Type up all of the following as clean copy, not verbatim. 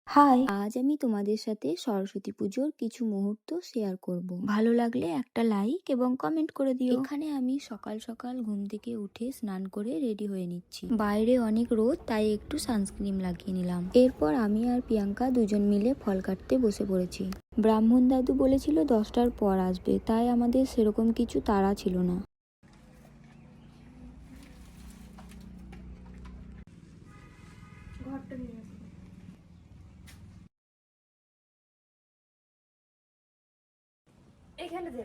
High, আজ আমি তোমাদের সাথে সরস্বতী পুজোর কিছু মুহূর্ত শেয়ার করব। ভালো লাগলে একটা লাইক এবং কমেন্ট করে দিও। এখানে আমি সকাল সকাল ঘুম থেকে উঠে স্নান করে রেডি হয়ে নিচ্ছি। বাইরে অনেক রোদ, তাই একটু সানস্ক্রিন লাগিয়ে নিলাম। এরপর আমি আর প্রিয়াঙ্কা দুজন মিলে ফল কাটতে বসে পড়েছি। ব্রাহ্মণ দাদু বলেছিল 10টার পর আসবে, তাই আমাদের সেরকম কিছু তাড়া ছিল না। এইখানে দে।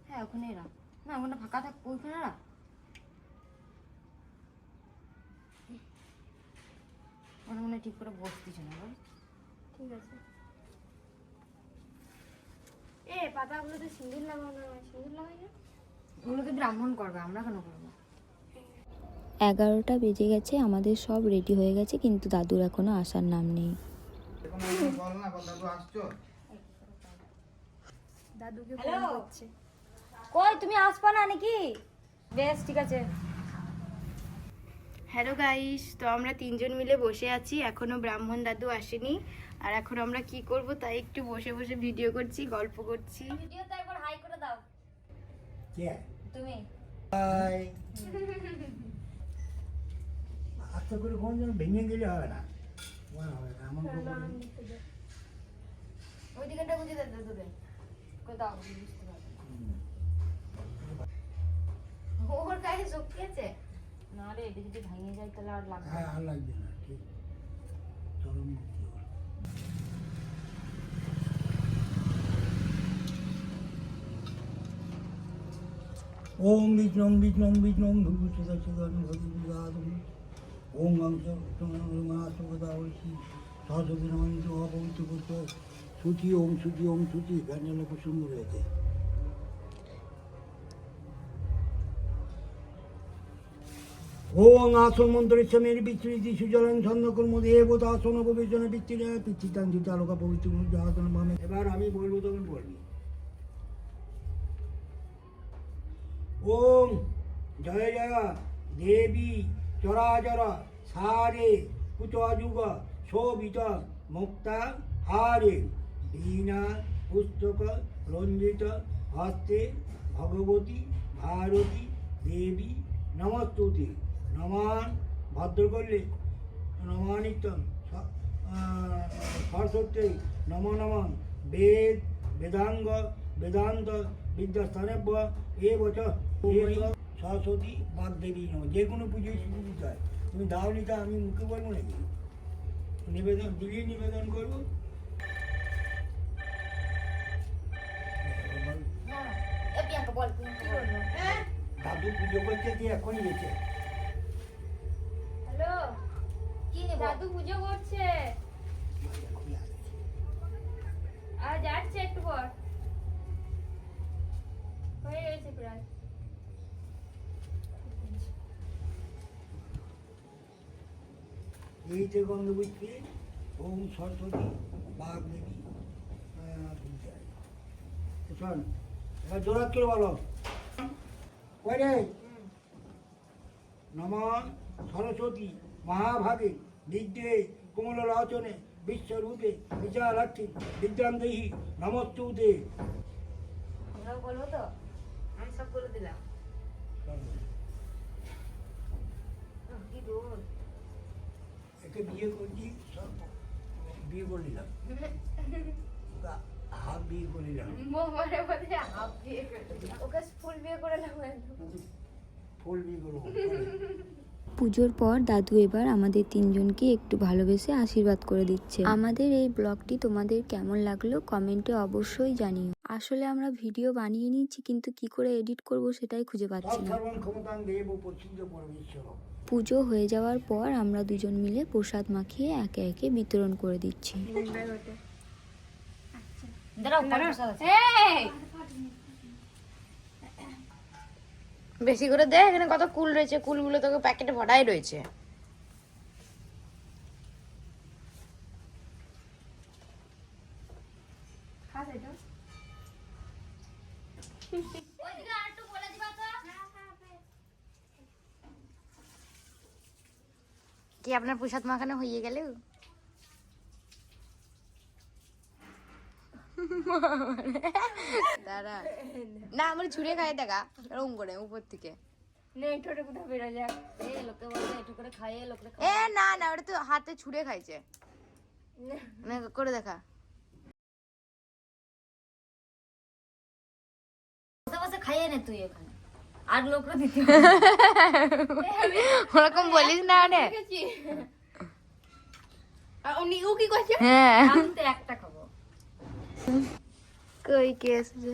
হ্যাঁ ওখানে রাখ। না ওখানে ফাঁকা থাক, ওইখানে রাখ। ওখানে মনে হয় ঠিক করে বসতেছে না বল। ঠিক আছে। পাতাগুলোতে সিঁদুর লাগানো হয়, সিঁদুর লাগাই না? ওগুলোকে ব্রাহ্মণ করবে, আমরা কেন করবো? 11টা বেজে গেছে, আমাদের সব রেডি হয়ে গেছে, কিন্তু দাদুর এখনো আসার নাম নেই। দাদুকে ফোন করছে। কই তুমি আসবা না নাকি? বেশ ঠিক আছে। হ্যালো গাইস, তো আমরা তিনজন মিলে বসে আছি, এখনো ব্রাহ্মণ দাদু আসেনি। আর এখন আমরা কি করব তাই একটু বসে বসে ভিডিও করছি, গল্প করছি। ভিডিওতে একবার হাই করে দাও। কে? তুমি হাই। আস্তে করে কোন যেন ভেঙে গেলে হবে না। মনে হবে না, এমন করে বলি। ওই দিকেটা বুঝে দাও দূরে। কই দাও বুঝতে পারবে না। ওর গায়ে শক্তি আছে। না রে, এটা যদি ভেঙে যায় তাহলে আর লাগবে হ্যাঁ, আর লাগবে না, ঠিক। চরম মুক্তি হলো। ওম বিষ্ণং বিষ্ণং বিষ্ণং ভূভূষিদাম ভগবদ্গীতাম ওম মাসুগদাবশী সরস্বতী নমঃ অপবিত্র পুত্র সুচি ওম সুচি প্যান্ডেলে খুব সুন্দর হয়েছে। ওং আসন মন্ত্রের মের বিস্তৃতি সুজলং ছন্দকর্ম দেবতা আসন উপবেশনে বিচ্ছিরে পিচ্ছিতাং চিতালোকা পবিত্র আসন ভাবে। এবার আমি বলবো, তখন বলবি। ওম জয় জয় দেবী চরাচর সারে কুচযুগ শোভিত মুক্তা হারে বীণা পুস্তক রঞ্জিত হস্তে ভগবতী ভারতী দেবী নমস্তুতে নমান ভদ্রকল্যে নমানিত্যম সরস্বতী নম নমঃ বেদ বেদাঙ্গ বেদান্ত বিদ্যাস্থানেভ্য এ বছর সরস্বতী বাগদেবী নম। যে কোনো পুজোয় শুরু দিতে হয়। তুমি দাও নিতে, আমি মুখে বলবো নাকি? নিবেদন দিলেই নিবেদন করবো। এ প্রিয়াঙ্কা বল, প্রিয়াঙ্কা বল। দাদু পুজো করতে দিয়ে এখনই গেছে। হ্যালো, কি নেব? দাদু পুজো করছে। এখনই আসছে। আর যাচ্ছে একটু পর, হয়ে গেছে প্রায়। এই যে গন্ধবুঝকে ওম সরস্বতী বাগদেবী বিদ্যায়। শোন, এবার জোরাত করে বলো। কই রে? নম সরস্বতী মহাভাগে বিদ্যে কোমল রচনে বিশ্বরূপে বিশালাক্ষী বিদ্যাং দেহি নমস্তুতে। আমরাও বলবো তো? আমি সব বলে দিলাম। কি রোদ। একে বিয়ে করছি, সব বিয়ে করে নিলাম, হাফ বিয়ে করে নিলাম। মোহরে বলে হাফ বিয়ে করে দিলাম। ওকে ফুল বিয়ে করে নেবো একদম। ফুল বিয়ে করবো। পুজোর পর দাদু এবার আমাদের তিনজনকে একটু ভালোবেসে আশীর্বাদ করে দিচ্ছে। আমাদের এই ব্লগটি তোমাদের কেমন লাগলো কমেন্টে অবশ্যই জানিও। আসলে আমরা ভিডিও বানিয়ে নিচ্ছি, কিন্তু কি করে এডিট করব সেটাই খুঁজে পাচ্ছি না। সর্বং ক্ষমতাং দেব প্রসিদ্ধ পরমেশ্বর। পুজো হয়ে যাওয়ার পর আমরা দুজন মিলে প্রসাদ মাখিয়ে একে একে বিতরণ করে দিচ্ছি। দাঁড়াও, প্রসাদ আছে। বেশি করে দে, এখানে কত কুল রয়েছে, কুলগুলো তোকে প্যাকেটে ভরাই রয়েছে। কি আপনার প্রসাদ মাখানো হয়ে গেল? দাঁড়া না, আমার ছুঁড়ে খাই দেখা এরকম করে উপর থেকে। নে ঠোঁটে কোথাও বেরো যাক। এই লোকে বলছে একটু করে খাইয়ে লোকে এ না না, ওটা তো হাতে ছুঁড়ে খাইছে। না, করে দেখা। বসে বসে খাইয়ে নে তুই এখানে, আর লোকরা দিতে ওরকম বলিস না রে। ও কি করছে? হ্যাঁ আমি তো একটা খাবো। কই কে এসেছে?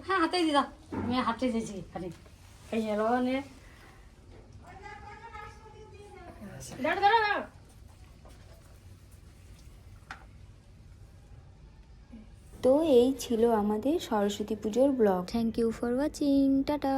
হ্যাঁ হাতে দিদা, আমি হাতে দিয়েছি খালি এই নে। দাঁড়া দাঁড়া দাঁড়া। তো এই ছিল আমাদের সরস্বতী পুজোর blog. Thank you for watching, tata.